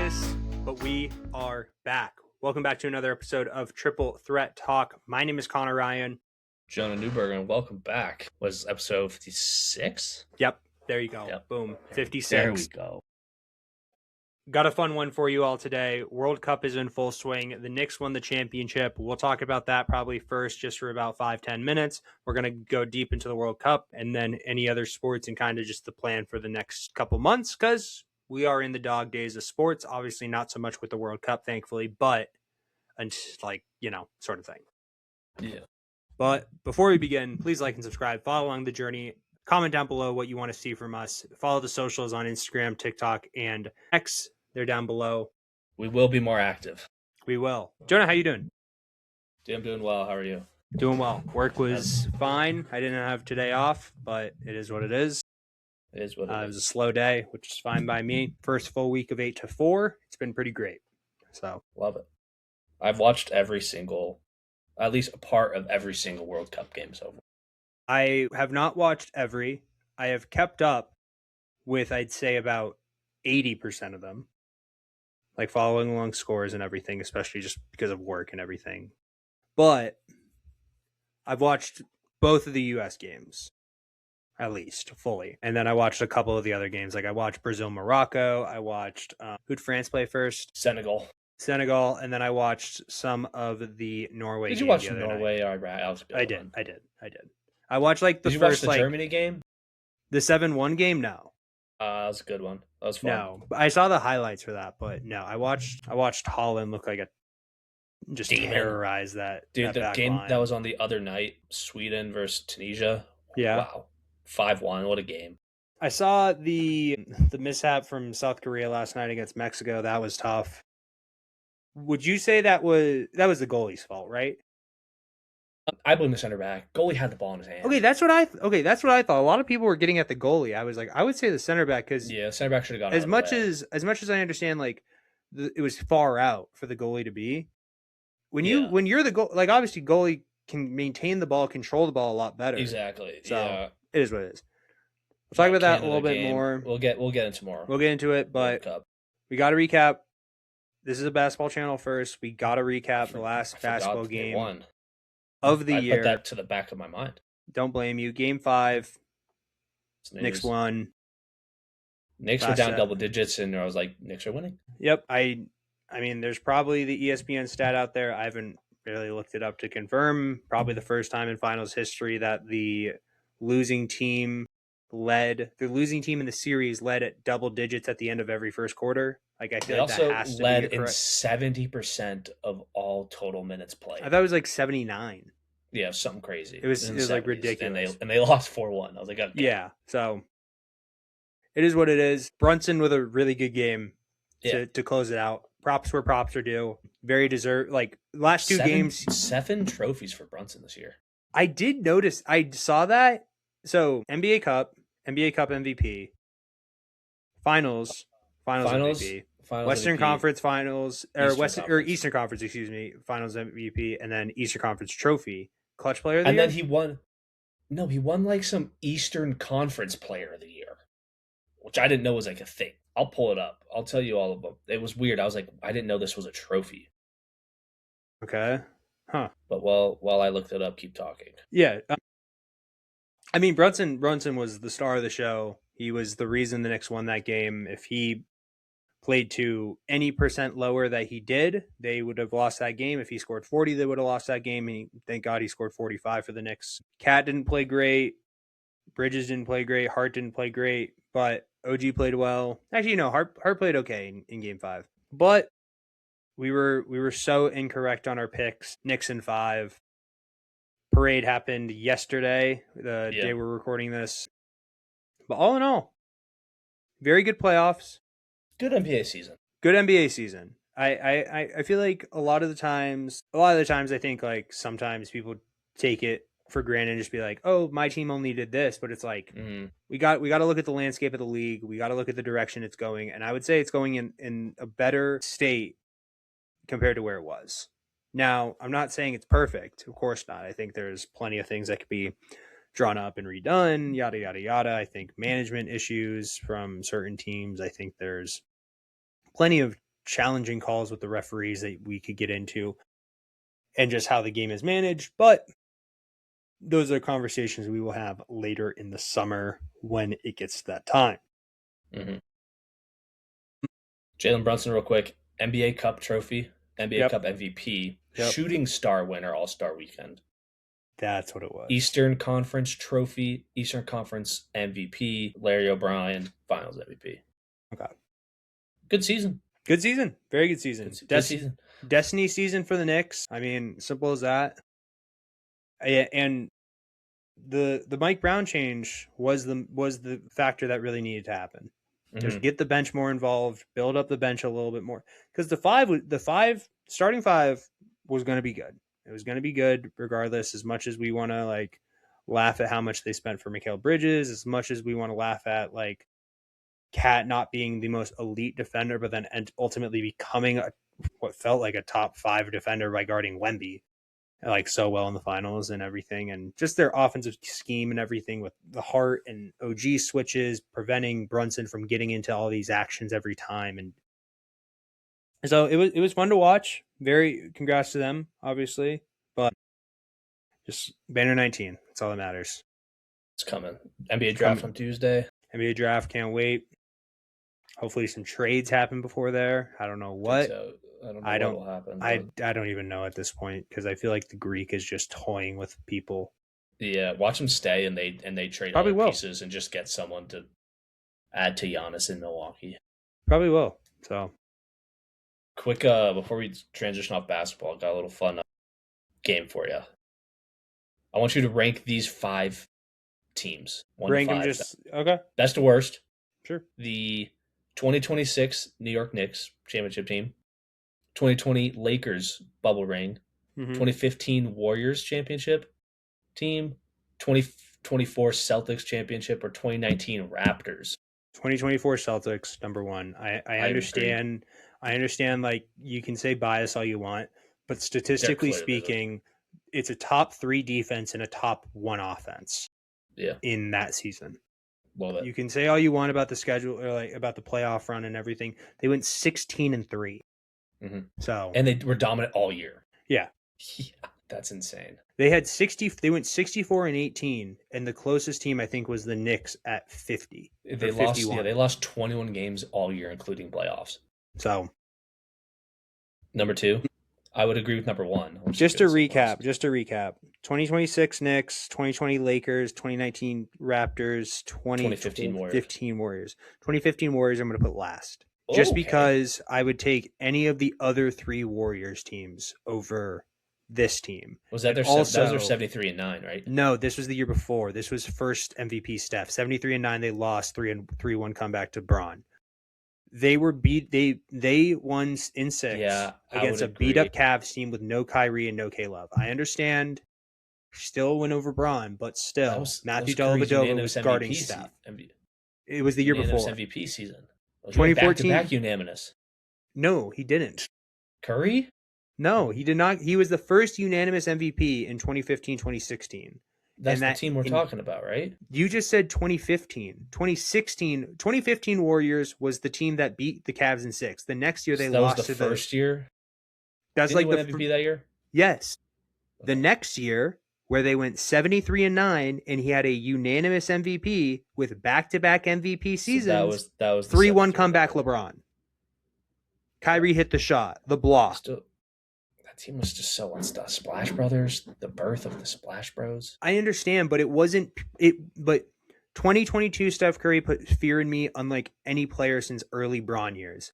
hiatus, but we are back. Welcome back to another episode of Triple Threat Talk. My name is Connor Ryan. Jonah Newberg, and welcome back. Was episode 56? Yep, there you go. Yep. Boom, 56. There we go. Got a fun one for you all today. World Cup is in full swing. The Knicks won the championship. We'll talk about that probably first, just for about 5-10 minutes. We're going to go deep into the World Cup and then any other sports and kind of just the plan for the next couple months, because we are in the dog days of sports. Obviously not so much with the World Cup, thankfully, but sort of thing. Yeah. But before we begin, please like and subscribe. Follow along the journey. Comment down below what you want to see from us. Follow the socials on Instagram, TikTok, and X. They're down below. We will be more active. We will. Jonah, how you doing? I'm doing well. How are you? Doing well. Work was fine. I didn't have today off, but it is what it is. It is what it is. It was a slow day, which is fine by me. First full week of 8 to 4. It's been pretty great. So love it. I've watched at least a part of every single World Cup game so far. I have not watched every. I have kept up with, I'd say, about 80% of them. Like following along scores and everything, especially just because of work and everything. But I've watched both of the U.S. games, at least, fully. And then I watched a couple of the other games. Like I watched Brazil-Morocco. I watched, who'd France play first? Senegal. And then I watched some of the Norway games. Did you watch Norway? I did. I watched like the Did you first watch the Germany game? The 7-1 game? No. That was a good one. That was fun. No, I saw the highlights for that, but no, I watched Holland look like just terrorize that. Dude, that the game line. that was on the other night, Sweden versus Tunisia. Yeah. Wow. 5-1. What a game. I saw the mishap from South Korea last night against Mexico. That was tough. Would you say that was the goalie's fault, right? I blame the center back. Goalie had the ball in his hand. Okay, that's what I thought. A lot of people were getting at the goalie. I was like, I would say the center back, because the center back should have got as much as I understand, like it was far out for the goalie to be. When you're the goal, like obviously goalie can maintain the ball, control the ball a lot better. Exactly. So it is what it is. We'll talk about that a little bit more. We'll get into more. We'll get into it, but we got to recap. This is a basketball channel first. We got to recap the last basketball game of the year. I put that to the back of my mind. Don't blame you. Game 5. Knicks won. Knicks were down double digits, and I was like, Knicks are winning. Yep. I mean, there's probably the ESPN stat out there. I haven't really looked it up to confirm. Probably the first time in finals history that the losing team in the series led at double digits at the end of every first quarter. Like I feel like that has to be led in 70% of all total minutes played. I thought it was like 79. Yeah, something crazy. It was like ridiculous. And they lost 4-1. I was like, okay. Yeah. So it is what it is. Brunson with a really good game to close it out. Props where props are due. Very deserved. Like last two games, 7 trophies for Brunson this year. I did notice. I saw that. So NBA Cup MVP, Finals MVP, Western MVP, Conference Finals, or Eastern Conference, Finals MVP, and then Eastern Conference Trophy, Clutch Player of the Year. And then he won like some Eastern Conference Player of the Year, which I didn't know was like a thing. I'll pull it up. I'll tell you all of them. It was weird. I was like, I didn't know this was a trophy. Okay. Huh. But while I looked it up, keep talking. Yeah. I mean, Brunson was the star of the show. He was the reason the Knicks won that game. If he played to any percent lower that he did, they would have lost that game. If he scored 40, they would have lost that game. And thank God he scored 45 for the Knicks. Cat didn't play great. Bridges didn't play great. Hart didn't play great. But OG played well. Actually, no, Hart played okay in Game 5. But we were so incorrect on our picks. Knicks in 5. Parade happened yesterday, the day we're recording this. But all in all, very good playoffs. Good NBA season. I feel like a lot of the times I think like sometimes people take it for granted and just be like, oh, my team only did this. But it's like, we got to look at the landscape of the league. We got to look at the direction it's going. And I would say it's going in a better state compared to where it was. Now, I'm not saying it's perfect. Of course not. I think there's plenty of things that could be drawn up and redone, yada, yada, yada. I think management issues from certain teams. I think there's plenty of challenging calls with the referees that we could get into, and just how the game is managed. But those are conversations we will have later in the summer when it gets to that time. Mm-hmm. Jalen Brunson, real quick. NBA Cup trophy, NBA Cup MVP, shooting star winner All-Star weekend. That's what it was. Eastern Conference trophy, Eastern Conference MVP, Larry O'Brien, Finals MVP. Okay. Good season. Good season. Very good season. Good season. Destiny season for the Knicks. I mean, simple as that. And the Mike Brown change was the factor that really needed to happen. Mm-hmm. Just get the bench more involved, build up the bench a little bit more, because the starting five was going to be good. It was going to be good regardless. As much as we want to like laugh at how much they spent for Mikal Bridges, as much as we want to laugh at like Cat not being the most elite defender, but then ultimately becoming what felt like a top 5 defender by guarding Wemby like so well in the finals and everything, and just their offensive scheme and everything with the Hart and OG switches preventing Brunson from getting into all these actions every time. And so it was fun to watch. Very congrats to them, obviously, but just banner 19. That's all that matters. It's coming. NBA draft on Tuesday. NBA draft, can't wait. Hopefully some trades happen before there. I don't know what. I don't know what will happen. I don't even know at this point, because I feel like the Greek is just toying with people. Yeah, watch them stay and they trade probably other will. Pieces and just get someone to add to Giannis in Milwaukee. Probably will. So quick, before we transition off basketball, I got a little fun game for you. I want you to rank these 5 teams. Rank them just okay. Best to worst. Sure. The 2026 New York Knicks championship team, 2020 Lakers bubble ring, 2015 Warriors championship team, 2024 Celtics championship, or 2019 Raptors. 2024 Celtics, number 1. I understand. I understand. Like, you can say bias all you want, but statistically speaking, it's a top 3 defense and a top 1 offense. Yeah. In that season. Love it. You can say all you want about the schedule or like about the playoff run and everything. They went 16-3. Mm-hmm. So, and they were dominant all year. Yeah. Yeah, that's insane. They had 60. They went 64-18, and the closest team I think was the Knicks at 50. They lost. 51. Yeah, they lost 21 games all year, including playoffs. So, number 2, I would agree with number 1. Just to recap. 2026 Knicks, 2020 Lakers, 2019 Raptors, 2015 Warriors. 2015 Warriors I'm going to put last. Just because I would take any of the other 3 Warriors teams over this team. Was that those are 73-9, right? No, this was the year before. This was first MVP Steph. 73-9, they lost 3-1 comeback to Bron. They were beat. They won in 6 against a beat up Cavs team with no Kyrie and no K-Love. I understand. Still win over Bron, but still Matthew Dellavedova was guarding Steph. It was the year before MVP season. 2014 back unanimous. No, he didn't. Curry? No, he did not. He was the first unanimous MVP in 2015-2016. That's the team we're talking about, right? You just said 2015. 2015 Warriors was the team that beat the Cavs in 6. The next year they lost to the first year. That's Didn't like the MVP that year. Yes, the next year where they went 73-9, and he had a unanimous MVP with back-to-back MVP seasons. So that was 3-1 comeback LeBron. Kyrie hit the shot, the block. That team was just so unstoppable. Splash Brothers, the birth of the Splash Bros. I understand, but it wasn't it. But 2022 Steph Curry put fear in me, unlike any player since early Bron years.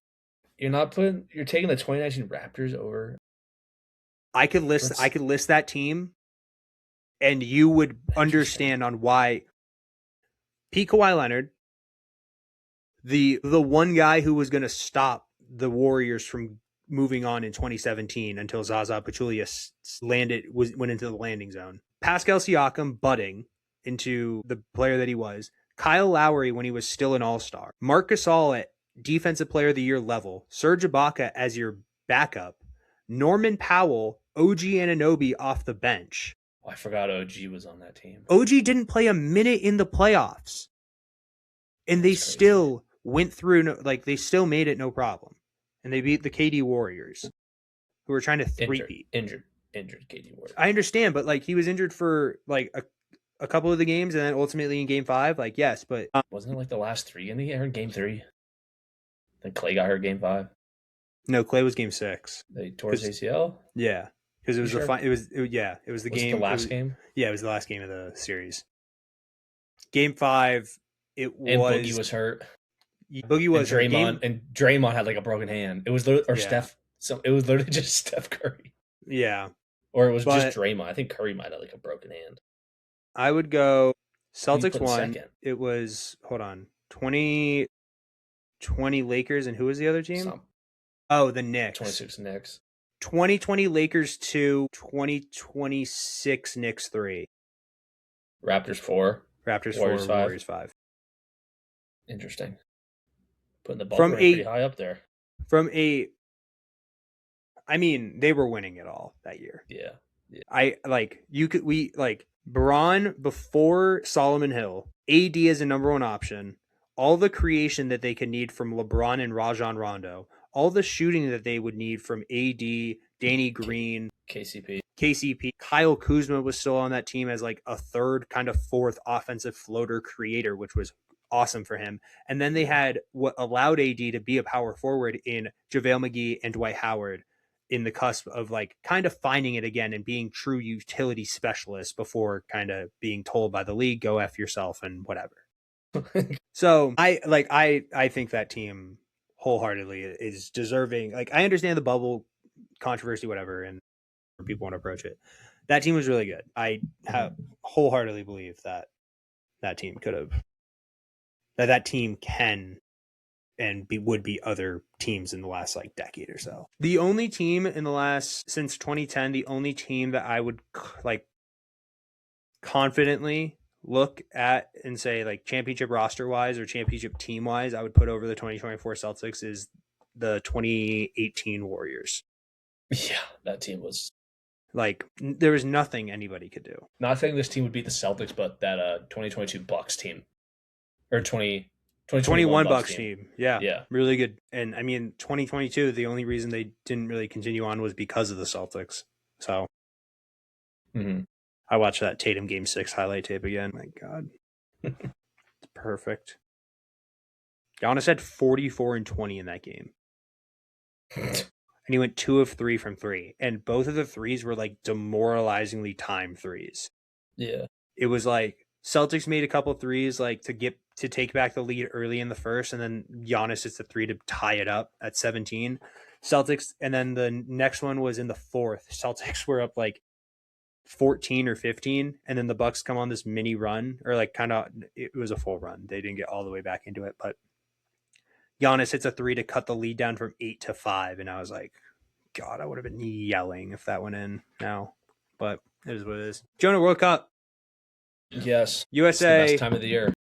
You're taking the 2019 Raptors over. I could list that team, and you would understand on why. Pete Kawhi Leonard, the one guy who was going to stop the Warriors from moving on in 2017 until Zaza Pachulia went into the landing zone. Pascal Siakam budding into the player that he was. Kyle Lowry when he was still an all-star. Marc Gasol at defensive player of the year level. Serge Ibaka as your backup. Norman Powell, OG Anunoby off the bench. Oh, I forgot OG was on that team. OG didn't play a minute in the playoffs. And they still went through, they still made it no problem. and they beat the KD Warriors, who were trying to three-peat. Injured KD Warriors. I understand, but like he was injured for like a couple of the games, and then ultimately in Game 5, like yes, but wasn't it like the last 3 in the air in Game 3? Then Clay got hurt Game 5. No, Clay was Game 6. They tore his ACL. Yeah, because it was sure? it was the game. It the last game? Yeah, it was the last game of the series. Game 5, and Boogie was hurt. Boogie was and Draymond had like a broken hand. It was Steph. So it was literally just Steph Curry. Yeah, or it was just Draymond. I think Curry might have like a broken hand. I would go Celtics won. It was 20 Lakers, and who was the other team? Oh, the Knicks. 26 Knicks. 2020 Lakers 2, 2026 Knicks 3. Raptors 4. Warriors 4, Warriors 5. Interesting. Putting the ball pretty high up there. I mean, they were winning it all that year. Yeah. Braun before Solomon Hill, AD as a number 1 option, all the creation that they could need from LeBron and Rajon Rondo, all the shooting that they would need from AD, Danny Green, KCP. Kyle Kuzma was still on that team as like a third, kind of fourth offensive floater creator, which was awesome for him. And then they had what allowed AD to be a power forward in JaVale McGee and Dwight Howard in the cusp of like kind of finding it again and being true utility specialists before kind of being told by the league, go F yourself and whatever. So I think that team wholeheartedly is deserving. Like I understand the bubble controversy, whatever, and people want to approach it. That team was really good. I wholeheartedly believe that team could have, that team can and would be other teams in the last like decade or so. The only team in the last, since 2010, the only team that I would like confidently look at and say like championship roster wise or championship team wise, I would put over the 2024 Celtics is the 2018 Warriors. Yeah, that team was like, there was nothing anybody could do. Not saying this team would beat the Celtics, but that 2022 Bucks team or 2021 Bucks team. Yeah. Really good. And I mean, 2022, the only reason they didn't really continue on was because of the Celtics. So I watched that Tatum Game 6 highlight tape again. My God. It's perfect. Giannis had 44 and 20 in that game. And he went 2 of 3 from 3. And both of the threes were like demoralizingly timed threes. Yeah. It was like Celtics made a couple threes like to take back the lead early in the first, and then Giannis hits the 3 to tie it up at 17. Celtics, and then the next one was in the 4th. Celtics were up like 14 or 15, and then the Bucks come on this mini run, or like kind of, it was a full run. They didn't get all the way back into it, but Giannis hits a 3 to cut the lead down from 8 to 5, and I was like, God, I would have been yelling if that went in now, but it is what it is. Jonah, World Cup. Yes. USA. It's the best time of the year.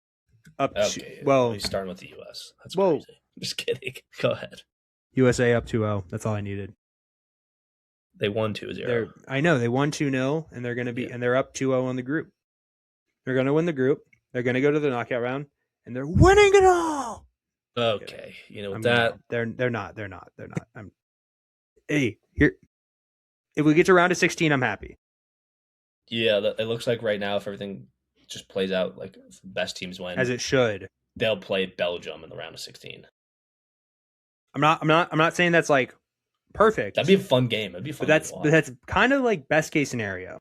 He's starting with the US. That's crazy. Just kidding. Go ahead. USA up 2-0. That's all I needed. They won 2-0. I know they won 2-0, and they're going to be, and they're up 2-0 on the group. They're going to win the group. They're going to go to the knockout round, and they're winning it all. Okay, you know that they're not. Hey, here. If we get to round of 16, I'm happy. Yeah, it looks like right now, if everything just plays out like the best teams win, as it should, they'll play Belgium in the round of 16. I'm not saying that's like perfect. That'd be a fun game. It'd be fun. But that's kind of like best case scenario.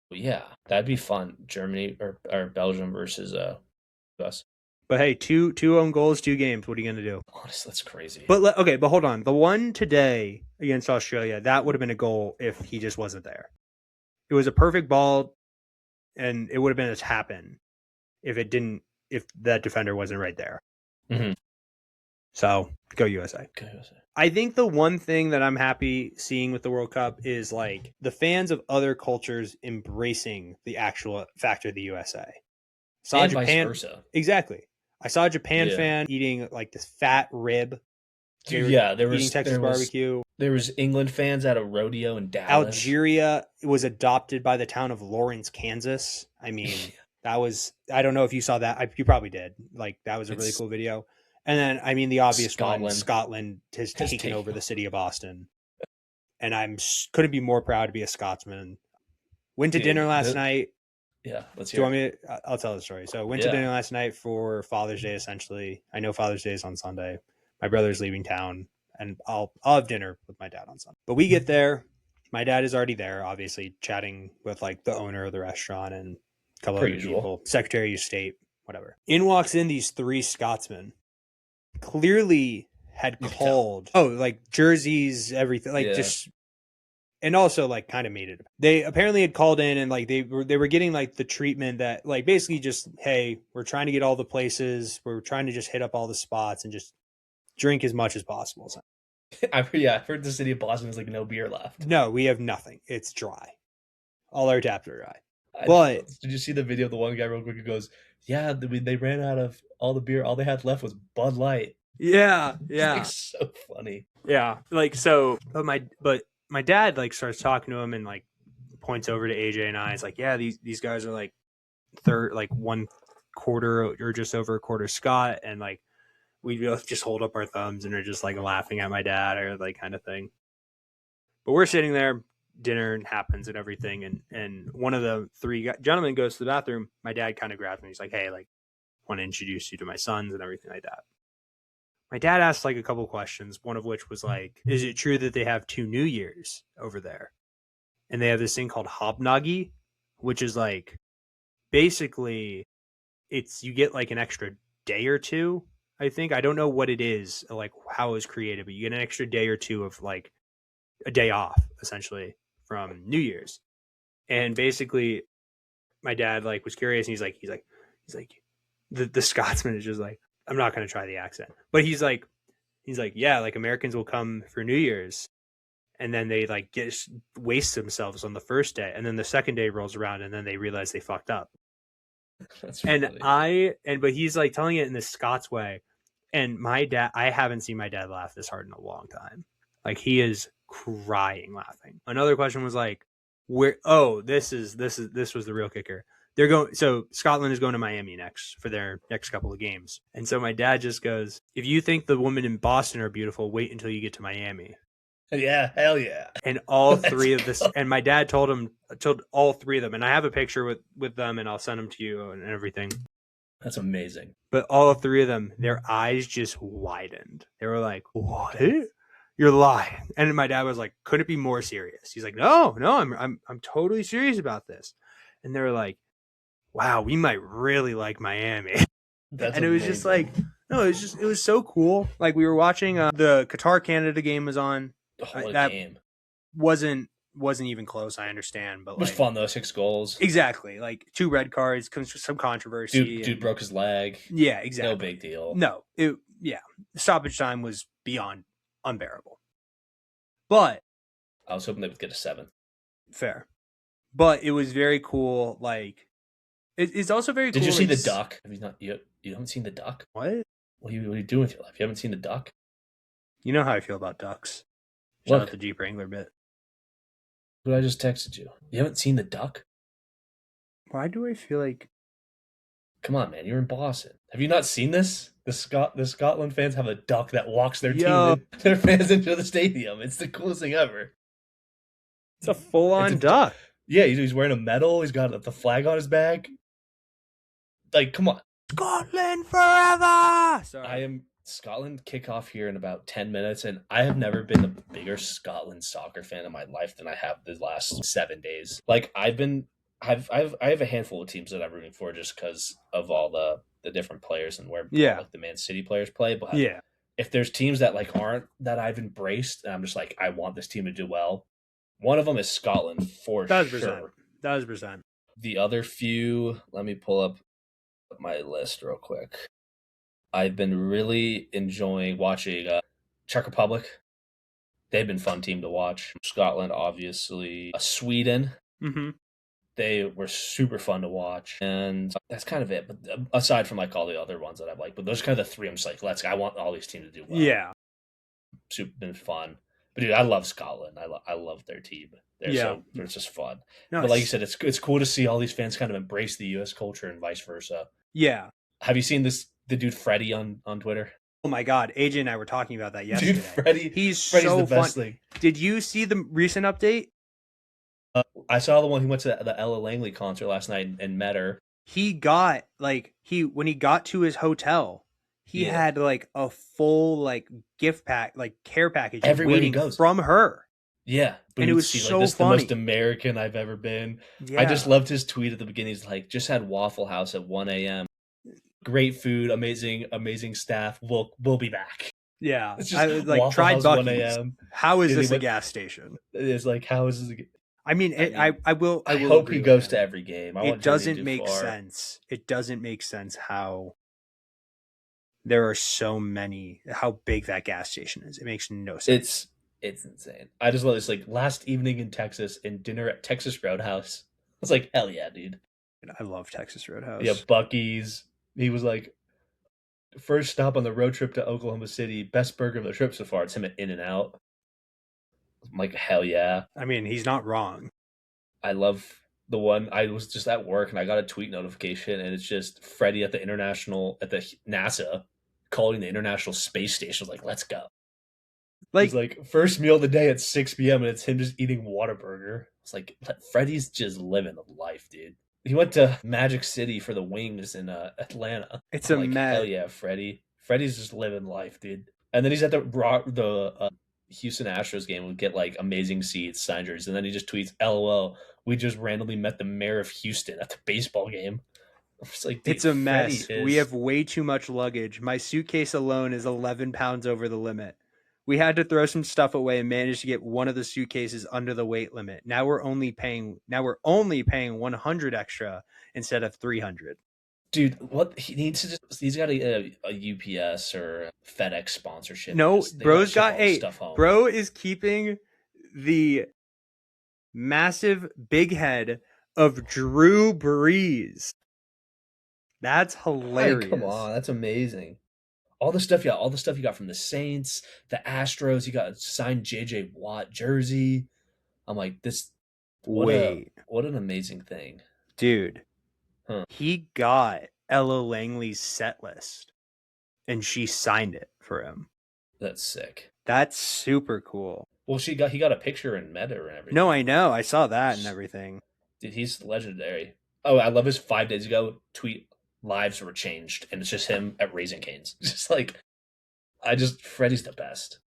Well, yeah, that'd be fun. Germany or Belgium versus us. But hey, two own goals, 2 games. What are you going to do? Honestly, that's crazy. But but hold on. The one today against Australia, that would have been a goal if he just wasn't there. It was a perfect ball, and it would have been a tap-in if that defender wasn't right there. Mm-hmm. So, go USA. Go USA. I think the one thing that I'm happy seeing with the World Cup is like the fans of other cultures embracing the actual factor of the USA. And Japan, vice versa. Exactly. I saw a Japan fan eating like this fat rib. There was eating Texas barbecue. There was England fans at a rodeo in Dallas. Algeria was adopted by the town of Lawrence, Kansas. I mean, that was, I don't know if you saw that. You probably did. Like, that was a really cool video. And then, I mean, the obvious one, Scotland Scotland has has taken over taken. the city of Boston, and couldn't be more proud to be a Scotsman. Went to dinner Dude, last night. yeah, let's Do you hear want it. me to, I'll tell the story. So went to Yeah, dinner last night for Father's Day, essentially. I know Father's Day is on Sunday. My brother's leaving town, and I'll have dinner with my dad on Sunday. But we get there. My dad is already there, obviously, chatting with like the owner of the restaurant and a couple per other usual. people, Secretary of State, whatever. In walks in these three Scotsmen, clearly had You could tell. called, oh, like jerseys, everything, like Yeah. just, and also like kind of made it. They apparently had called in and like they were getting like the treatment that like basically just, hey, we're trying to get all the places, we're trying to just hit up all the spots and just drink as much as possible. So, I've heard the city of Boston has like no beer left. no, we have nothing. It's dry. All our taps are dry. I But did you see the video of the one guy real quick who goes, "Yeah, they ran out of all the beer. All they had left was Bud Light." yeah, It's yeah, like so funny. yeah. Like so, but my dad like starts talking to him and like points over to AJ and I. It's like, yeah, these guys are like third, like one quarter or just over a quarter Scott, and like we both just hold up our thumbs and are just like laughing at my dad or like kind of thing. But we're sitting there, dinner happens and everything, and one of the three gentlemen goes to the bathroom. My dad kind of grabs me. He's like, hey, like, want to introduce you to my sons and everything like that. My dad asked like a couple questions, one of which was like, is it true that they have 2 New Years over there? And they have this thing called Hobnoggy, which is like basically it's you get like an extra day or two. I think I don't know what it is, like how it was created, but you get an extra day or two of like a day off essentially from New Year's. And basically, my dad like was curious, and he's like, the Scotsman is just like, I'm not gonna try the accent, but he's like, yeah, like Americans will come for New Year's, and then they like waste themselves on the first day, and then the second day rolls around, and then they realize they fucked up. That's And funny. but he's like telling it in this Scots way, and my dad, I haven't seen my dad laugh this hard in a long time. Like he is crying laughing. Another question was like, where? Oh, this was the real kicker. They're going. So Scotland is going to Miami next for their next couple of games, and so my dad just goes, "If you think the women in Boston are beautiful, wait until you get to Miami." Yeah, hell yeah. And all Let's three of this, go. and my dad told all three of them, and I have a picture with them, and I'll send them to you and everything. That's amazing. But all three of them, their eyes just widened. They were like, "What? You're lying!" And my dad was like, "Could it be more serious?" He's like, "No, no, I'm totally serious about this." And they were like, "Wow, we might really like Miami." That's And it was amazing. just like, no, it was so cool. Like we were watching the Qatar Canada game was on. What a That game. wasn't even close. I understand, but It was like fun though, 6 goals. exactly, like 2 red cards, some controversy. Dude broke his leg. Yeah, No exactly. big deal. No, yeah, the stoppage time was beyond unbearable. But I was hoping they would get a 7. fair. But it was very cool. Like it's also very cool. Did you see like, the duck? Have you not? You haven't seen the duck? What? What are you doing with your life? You haven't seen the duck? You know how I feel about ducks. Shout Look, out the Jeep Wrangler bit. what I just texted you. You haven't seen the duck? Why do I feel like Come on, man. You're in Boston. Have you not seen this? The Scotland fans have a duck that walks their Yo. team, their fans into the stadium. It's the coolest thing ever. it's a full-on It's a- duck? Yeah, he's wearing a medal. He's got the flag on his back. Like, come on. Scotland forever. Sorry. Scotland kick off here in about 10 minutes, and I have never been a bigger Scotland soccer fan in my life than I have the last 7 days. Like I have a handful of teams that I'm rooting for just because of all the different players and where like the Man City players play. But Yeah. if there's teams that like aren't that I've embraced, and I'm just like I want this team to do well. One of them is Scotland for 1,000%. sure. 1,000%. The other few, let me pull up my list real quick. I've been really enjoying watching Czech Republic. They've been a fun team to watch. Scotland, obviously. Sweden. Mm-hmm. They were super fun to watch. And that's kind of it. But aside from like all the other ones that I've liked. But those are kind of the three I'm just like, I want all these teams to do well. Yeah. Super been fun. But dude, I love Scotland. I love their team. They're just fun. No, But like you said, it's cool to see all these fans kind of embrace the US culture and vice versa. Yeah. Have you seen the dude Freddie on Twitter? Oh my god, AJ and I were talking about that Dude, yesterday. He's Freddie's the so fun. best thing. Did you see the recent update? I saw the one he went to the Ella Langley concert last night and met her. He got like he when he got to his hotel, he Yeah, had like a full like gift pack, like care package everywhere he waiting goes. from her. Yeah, And it was boots. He's like, so this is the most funny. American I've ever been. I just Yeah. loved his tweet at the beginning. He's like, just had Waffle House at 1 a.m. Great food, amazing staff. We'll be back. Yeah. It's I just was like Waffle tried House 1 Bucky's. a.m. How is And he this a went. gas station? It's like, how is this? I mean, I mean, I I will hope he agree with goes to him. every game. I It want Jersey to doesn't do make far. sense. It doesn't make sense how there are so many how big that gas station is. It makes no sense. It's insane. I just love this. Like last evening in Texas and dinner at Texas Roadhouse. I was like, hell yeah, dude. I love Texas Yeah, Roadhouse. Bucky's. He was like, first stop on the road trip to Oklahoma City. Best burger of the trip so far. It's him at In and Out. I'm like, hell yeah. I mean, he's not wrong. I love the one. I was just at work and I got a tweet notification, and it's just Freddie at the NASA calling the International Space Station. Like, let's go. He's Like like, first meal of the day at 6 p.m. and it's him just eating Whataburger. It's like, Freddie's just living the life, dude. He went to Magic City for the Wings in Atlanta. it's I'm a like, hell met. yeah, Freddie. Freddie's just living life, dude. And then he's at the Houston Astros game. Would get like amazing seats, signed jerseys, and then he just tweets, "LOL, we just randomly met the mayor of Houston at the baseball game." I'm just like, It's dude, a Freddie mess. We is have way too much luggage. My suitcase alone is 11 pounds over the limit. We had to throw some stuff away and managed to get one of the suitcases under the weight limit. Now we're only paying 100 extra instead of 300. dude. What he needs to he's got a UPS or a FedEx sponsorship. No, Just they gotta bro's ship got all this hey, stuff home. bro is keeping the massive big head of Drew Brees. That's Hi, come hilarious. on, that's amazing. All the stuff, yeah, all the stuff you got from the Saints, the Astros. You got a signed JJ Watt jersey. I'm like, this. Wait, What an amazing thing, dude. huh? He got Ella Langley's set list and she signed it for him. That's sick. That's super cool. Well, he got a picture and met her and No, everything. I know. I saw that and everything. Dude, he's legendary. Oh, I love his 5 days ago tweet. Lives were changed, and it's just him at Raising Cane's. Just like Freddie's the best.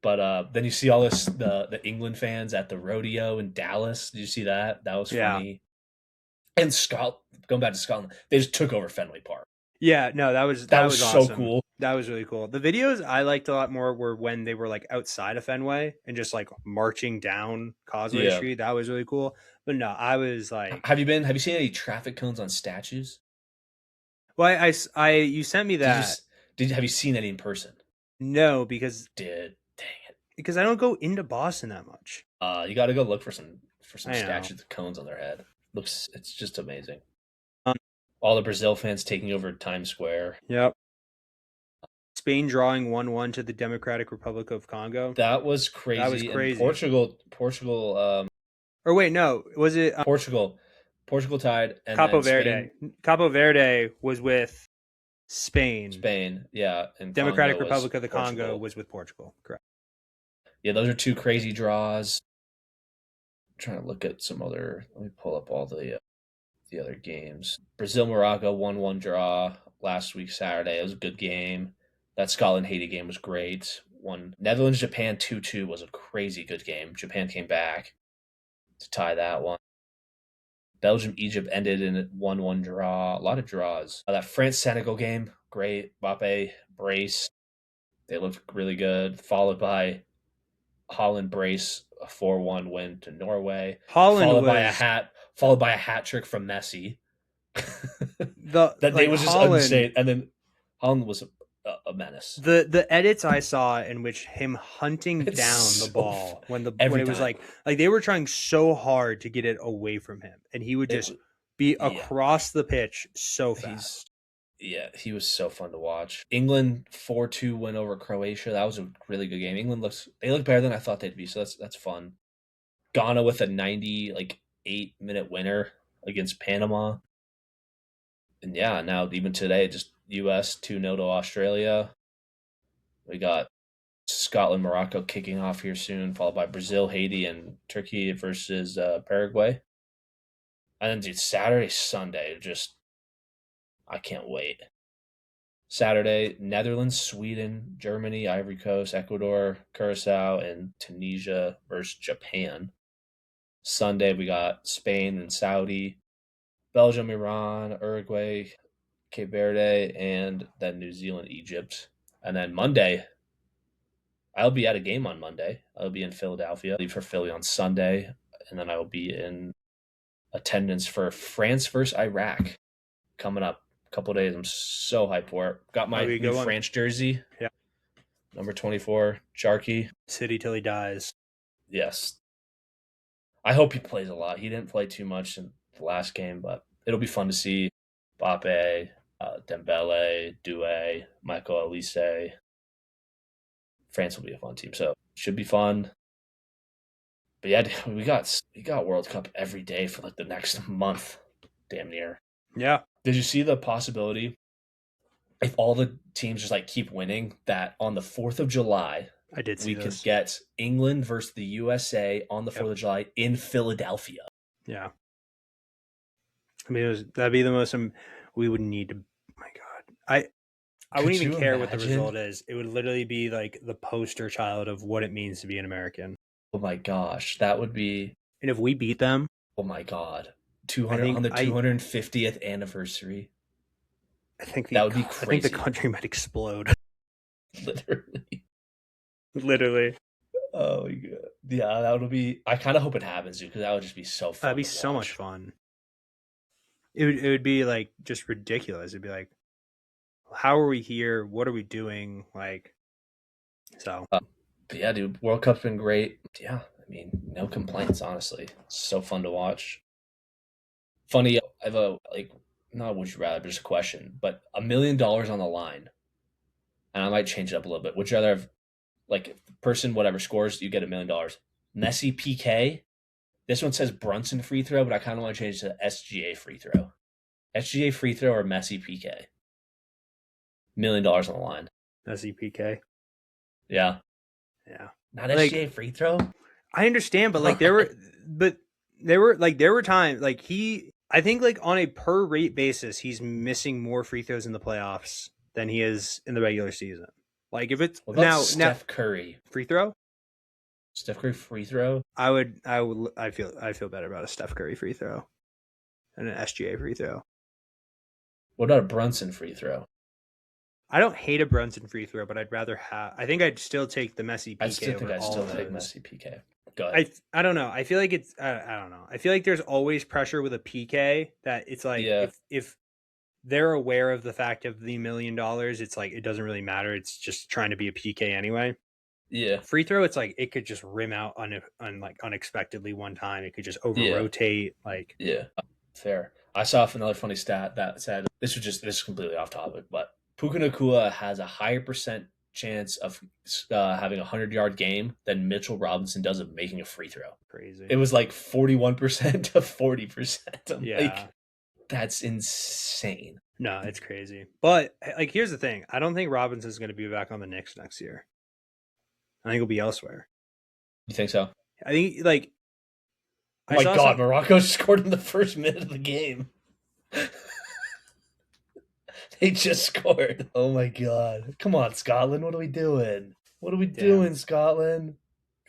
But then you see all the England fans at the rodeo in Dallas. Did you see that? That was Yeah. funny. And going back to Scotland, they just took over Fenway Park. Yeah, no, that was That was so awesome. cool. That was really cool. The videos I liked a lot more were when they were like outside of Fenway and just like marching down Causeway Yeah. Street. That was really cool. But no, I was like, Have you seen any traffic cones on statues? well, you sent me that. Have you seen any in person? No, because Did dang it. I don't go into Boston that much. You got to go look for some I know. statues with cones on their head. It's just amazing. Um, All the Brazil fans taking over Times Square. Yep. Spain drawing 1-1 to the Democratic Republic of Congo. That was crazy. That was crazy. And Portugal. Or wait, no, was it Portugal tied, and Capo then Verde? Capo Verde was with Spain. Spain, yeah, and Democratic Congo Republic of the Portugal. Congo was with Portugal. Correct. Yeah, those are two crazy draws. I'm trying to look at some other. Let me pull up all the other games. Brazil Morocco 1-1 draw last week Saturday. It was a good game. That Scotland Haiti game was great. One Netherlands Japan 2-2 was a crazy good game. Japan came back to tie that one. Belgium Egypt ended in a 1-1 draw. A lot of draws. That France Senegal game, great. Mbappe brace. They looked really good. Followed by Holland brace, a 4-1 win to Norway. Holland followed by a hat trick from Messi. That day was just insane. And then Holland was a menace. The edits I saw in which him hunting It's down so the ball when every it was time. like they were trying so hard to get it away from him, and he would just be yeah. across the pitch so fast. He was so fun to watch. England 4-2 win over Croatia. That was a really good game. England they look better than I thought they'd be, so that's fun. Ghana with a 98-minute winner against Panama. And yeah, now even today, just US 2-0 to Australia. We got Scotland, Morocco kicking off here soon, followed by Brazil, Haiti, and Turkey versus Paraguay. And then, dude, Saturday, Sunday, just I can't wait. Saturday, Netherlands, Sweden, Germany, Ivory Coast, Ecuador, Curacao, and Tunisia versus Japan. Sunday, we got Spain and Saudi, Belgium, Iran, Uruguay, Cape Verde, and then New Zealand, Egypt. And then Monday, I'll be at a game on Monday. I'll be in Philadelphia. Leave for Philly on Sunday, and then I will be in attendance for France versus Iraq coming up a couple days. I'm so hyped for it. Got my new France jersey. Yeah. Number 24, Sharky. City till he dies. Yes. I hope he plays a lot. He didn't play too much in the last game, but it'll be fun to see Mbappe, Dembele, Doué, Michael Olise. France will be a fun team, so should be fun. But yeah, we got World Cup every day for like the next month, damn near. Yeah. Did you see the possibility if all the teams just like keep winning that on the 4th of July I did see we could get England versus the USA on the 4th of July in Philadelphia? Yeah. I mean, that'd be the most. We would need to. My God, I wouldn't even care what the result is. It would literally be like the poster child of what it means to be an American. Oh my gosh, that would be. And if we beat them, oh my God, 200 on the 250th anniversary. I think that would be crazy. I think the country might explode. Literally. Oh my God. Yeah, that would be. I kind of hope it happens, dude, because that would just be so fun. That'd be so much fun. It would be like just ridiculous. It'd be like, how are we here? What are we doing? Like, so. But yeah, dude, World Cup's been great. Yeah, I mean, no complaints, honestly. It's so fun to watch. Funny, I have a, like, not would you rather, but just a question, but $1 million on the line, and I might change it up a little bit. Would you rather have, like, if the person, whatever, scores, you get $1 million. Messi PK? This one says Brunson free throw, but I kind of want to change it to SGA free throw. SGA free throw or Messi PK? $1 million on the line. Messi PK? Yeah. Yeah. Not SGA free throw? I understand, but like there were times like I think like on a per rate basis, he's missing more free throws in the playoffs than he is in the regular season. Like if it's now Steph Curry free throw, Steph Curry free throw, I feel better about a Steph Curry free throw than an SGA free throw. What about a Brunson free throw? I don't hate a Brunson free throw, but I'd rather have. I think I'd still take the Messi PK. I still think I'd still take Messi PK. Go ahead. I don't know. I feel like it's. I don't know. I feel like there's always pressure with a PK that it's like if they're aware of the fact of the $1 million, it's like it doesn't really matter. It's just trying to be a PK anyway. Yeah. Free throw, it's like it could just rim out like unexpectedly one time. It could just over rotate. Like fair. I saw another funny stat that said this is completely off topic, but Puka Nacua has a higher percent chance of having a 100-yard game than Mitchell Robinson does of making a free throw. Crazy. It was like 41% to 40%. Yeah. Like, that's insane. No, it's crazy. But like, here's the thing. I don't think Robinson's going to be back on the Knicks next year. I think he'll be elsewhere. You think so? I think like. Oh my God, Morocco scored in the first minute of the game. They just scored. Oh my God. Come on, Scotland. What are we doing? What are we doing, Scotland?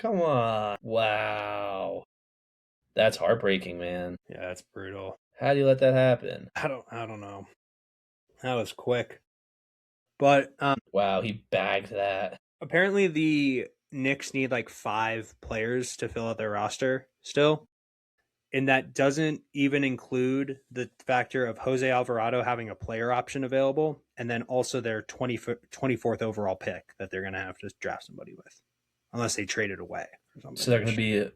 Come on. Wow. That's heartbreaking, man. Yeah, that's brutal. How do you let that happen? I don't know. That was quick. But wow, he bagged that. Apparently the Knicks need like 5 players to fill out their roster still. And that doesn't even include the factor of Jose Alvarado having a player option available, and then also their 24th overall pick that they're going to have to draft somebody with, unless they trade it away or something. So they're going to be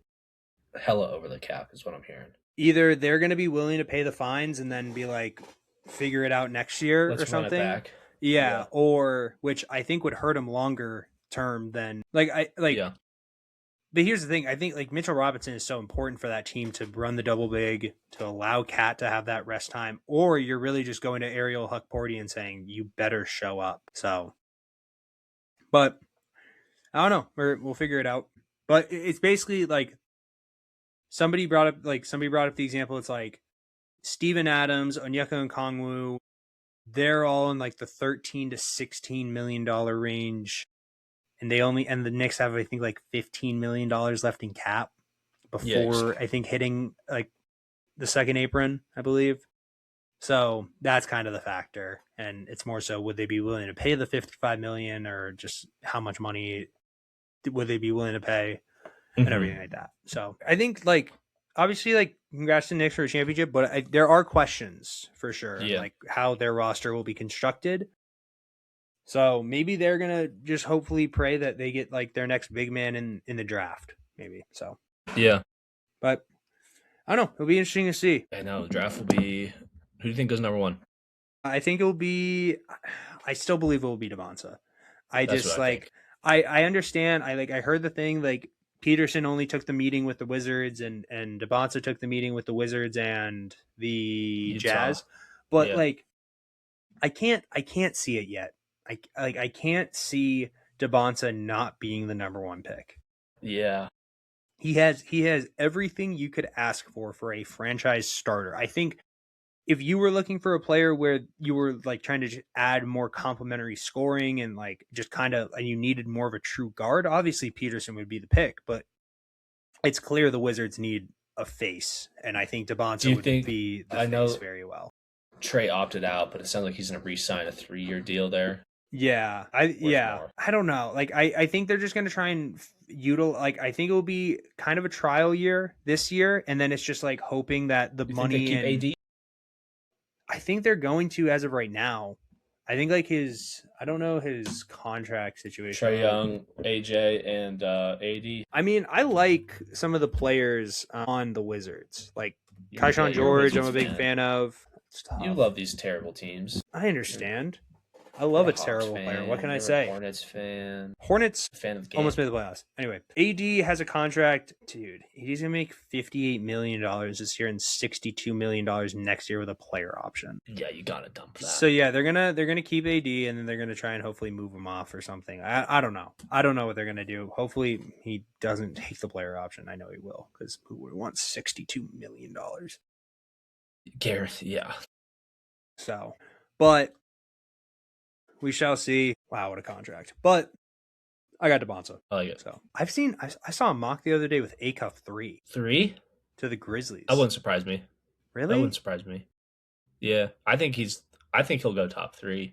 hella over the cap is what I'm hearing. Either they're going to be willing to pay the fines and then be like, figure it out next year or something. Run it back. Yeah, or which I think would hurt them longer term than Yeah. But here's the thing. I think like Mitchell Robinson is so important for that team to run the double big, to allow Cat to have that rest time, or you're really just going to Ariel Hukporti and saying, you better show up. So, But I don't know. We'll figure it out. But it's basically like somebody brought up the example. It's like Steven Adams, Onyeka Okongwu, they're all in like the 13 to 16 million dollar range, and the Knicks have I think like $15 million left in cap Yikes. before I think hitting like the second apron, I believe. So that's kind of the factor, and it's more so would they be willing to pay the 55 million, or just how much money would they be willing to pay, and everything like that. So I think like obviously like congrats to Knicks for a championship, but there are questions for sure, Yeah. like how their roster will be constructed. So maybe they're gonna just hopefully pray that they get like their next big man in the draft, maybe. So Yeah. but I don't know. It'll be interesting to see. I know. The draft will be. Who do you think goes number one? I think it will be. I still believe it will be Devonta. I That's just what I think. like. I understand. I heard the thing like Peterson only took the meeting with the Wizards, and Devonta took the meeting with the Wizards and the Utah. Jazz, but Yeah. like I can't see it yet. I can't see Devonta not being the number one pick. Yeah. He has everything you could ask for a franchise starter. I think if you were looking for a player where you were like trying to add more complementary scoring and like just kind of and you needed more of a true guard, obviously Peterson would be the pick. But it's clear the Wizards need a face, and I think Do Devonta you would think? be the I face know very well. Trey opted out, but it sounds like he's going to re-sign a 3-year deal there. Yeah, Worth more. I don't know. Like I think they're just gonna try and like I think it will be kind of a trial year this year, and then it's just like hoping that the You think they money keep and AD? I think they're going to as of right now. I think like I don't know his contract situation. Trey Young, AJ, and AD. I mean, I like some of the players on the Wizards, like Yeah, Kaishawn you're a George. I'm Wizards a big fan of. It's You tough. love these terrible teams. I understand. I You're love a a Hawks terrible player. What fan. can I You're a say? Hornets fan. Hornets A fan of the game. almost made the playoffs. Anyway, AD has a contract, dude. He's gonna make $58 million this year and $62 million next year with a player option. Yeah, you gotta dump that. So yeah, they're gonna keep AD and then they're gonna try and hopefully move him off or something. I don't know. I don't know what they're gonna do. Hopefully he doesn't take the player option. I know he will because who would want $62 million? Gareth, yeah. So, but we shall see. Wow, what a contract! But I got Devonta. I like it. So I saw a mock the other day with Acuff 3 3? to the Grizzlies. That wouldn't surprise me. Really? That wouldn't surprise me. Yeah, I think he'll go top 3,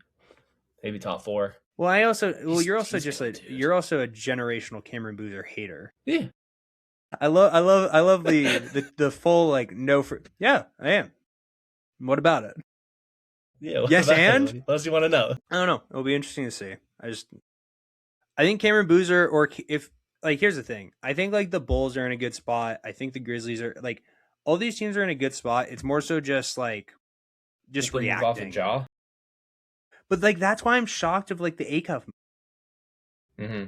maybe top 4. Well, you're also dude. you're also a generational Cameron Boozer hater. Yeah. I love the full like no for yeah, I am. What about it? Yeah. Yes, and what else do you want to know? I don't know. It'll be interesting to see. I think Cameron Boozer or if like here's the thing. I think like the Bulls are in a good spot. I think the Grizzlies are like all these teams are in a good spot. It's more so just like just Think they move off of reacting. Ja? But like that's why I'm shocked of like the Acuff. Mm-hmm.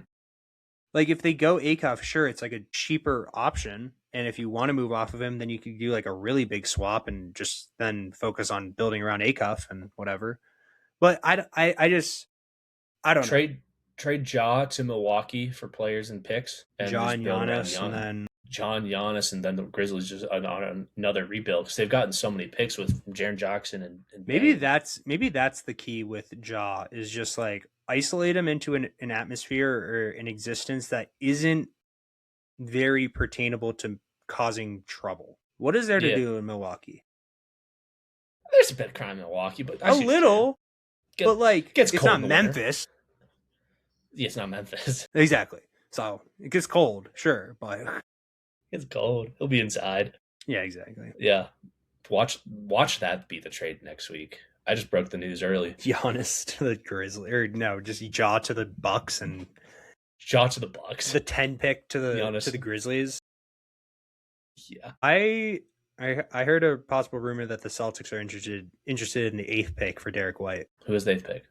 Like if they go Acuff, sure, it's like a cheaper option. And if you want to move off of him, then you could do like a really big swap and just then focus on building around Acuff and whatever. But I don't know. Trade Ja to Milwaukee for players and picks, and Ja just and build around Giannis, and then John Giannis, and then the Grizzlies just on another rebuild because they've gotten so many picks with Jaren Jackson and maybe Bane. that's the key with Ja is just like isolate him into an atmosphere or an existence that isn't very pertainable to causing trouble. What is there to do in Milwaukee? There's a bit of crime in Milwaukee, but a little, but like it's not Memphis. Yeah, it's not Memphis. Exactly. So it gets cold, sure, but it's cold. He'll be inside. Yeah, exactly. Yeah, watch that be the trade next week. I just broke the news early. Giannis to the Grizzlies, or no, just Ja to the Bucks and Ja to the Bucks. The 10 pick to the Grizzlies. Yeah, I heard a possible rumor that the Celtics are interested in the 8th pick for Derek White. Who is the 8th pick?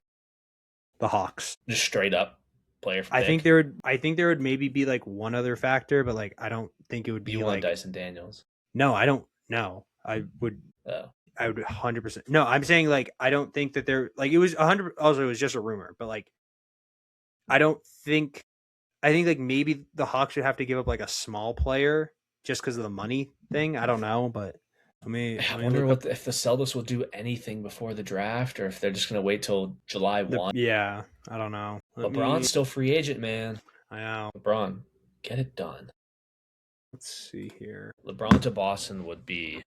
The Hawks. Just straight up player. I think there would maybe be like one other factor, but like I don't think it would be like Dyson Daniels. No, I don't know. I would. I would 100%. No, I'm saying like I don't think that they're like it was 100. Also, it was just a rumor, but like I don't think. I think like maybe the Hawks should have to give up like a small player just because of the money thing. I don't know, but I let me wonder look up if the Celtics will do anything before the draft, or if they're just going to wait till July the 1. yeah. I don't know. LeBron's still free agent, man. I know. LeBron, get it done. Let's see here. LeBron to Boston would be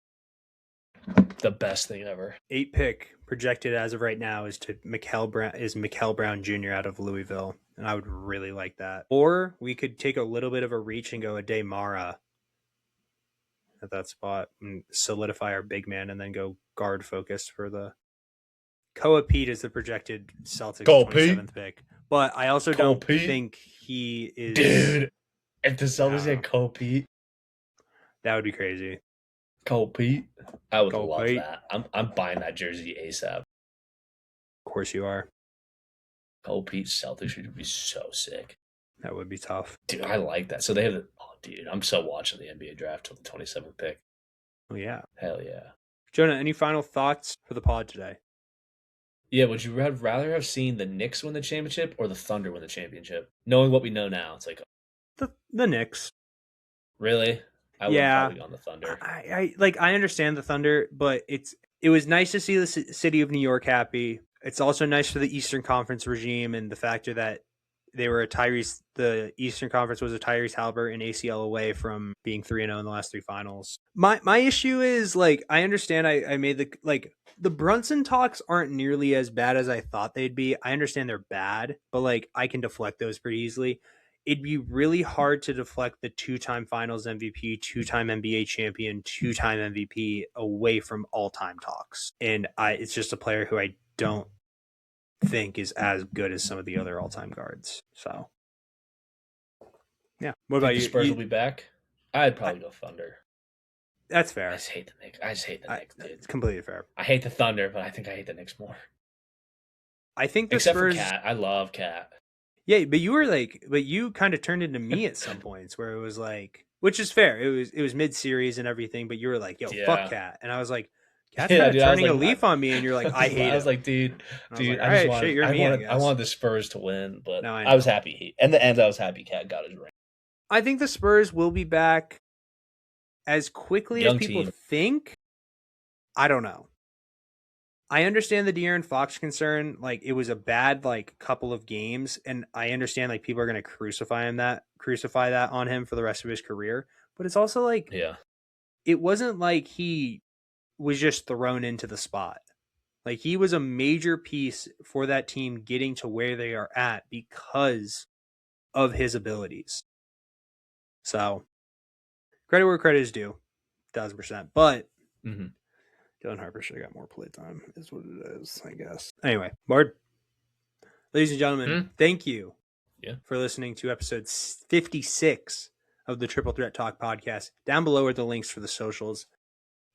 the best thing ever. 8 pick projected as of right now is to Mikael Brown Jr. out of Louisville, and I would really like that. Or we could take a little bit of a reach and go a Day Mara at that spot and solidify our big man, and then go guard focused for the Koa Pete is the projected Celtics 27th pick, but I also don't think he is. Dude, if the Celtics had Cole Pete, that would be crazy. Cole Pete, I would Cole love Pete. that. I'm buying that jersey ASAP. Of course you are. Cole Pete Celtics would be so sick. That would be tough. Dude, I like that. So they have dude, I'm so watching the NBA draft till the 27th pick. Oh yeah. Hell yeah. Jonah, any final thoughts for the pod today? Yeah, would you rather have seen the Knicks win the championship or the Thunder win the championship? Knowing what we know now, it's like the Knicks. Really? I would probably go on the Thunder. I understand the Thunder, but it was nice to see the city of New York happy. It's also nice for the Eastern Conference regime and the factor that they were the Eastern Conference was a Tyrese Haliburton ACL away from being 3-0 in the last 3 finals. My issue is like I understand I made the Brunson talks aren't nearly as bad as I thought they'd be. I understand they're bad, but like I can deflect those pretty easily. It'd be really hard to deflect the 2-time Finals MVP, 2-time NBA champion, 2-time MVP away from all-time talks. And it's just a player who I don't think is as good as some of the other all-time guards. So, yeah. What about you? The Spurs will be back? I'd probably go Thunder. That's fair. I just hate the Knicks. Dude. It's completely fair. I hate the Thunder, but I think I hate the Knicks more. I think the Except Spurs. For Cat. I love Cat. Yeah, but you kind of turned into me at some points where it was like, which is fair. It was mid-series and everything, but you were like, "Yo, fuck Cat," and I was like, "Cat's kind of turning a leaf on me," and you're like, "I hate it." I was like, dude, I wanted the Spurs to win, but no, I was happy. In the end, I was happy Cat got his ring. I think the Spurs will be back as quickly as people think. I don't know. I understand the De'Aaron Fox concern. Like it was a bad couple of games, and I understand like people are going to crucify that on him for the rest of his career. But it's also like, it wasn't like he was just thrown into the spot. Like he was a major piece for that team getting to where they are at because of his abilities. So credit where credit is due, 1,000%. But Dylan Harper should have got more playtime, is what it is, I guess. Anyway, Bard, ladies and gentlemen, thank you for listening to episode 56 of the Triple Threat Talk podcast. Down below are the links for the socials.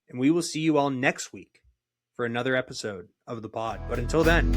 And we will see you all next week for another episode of the pod. But until then...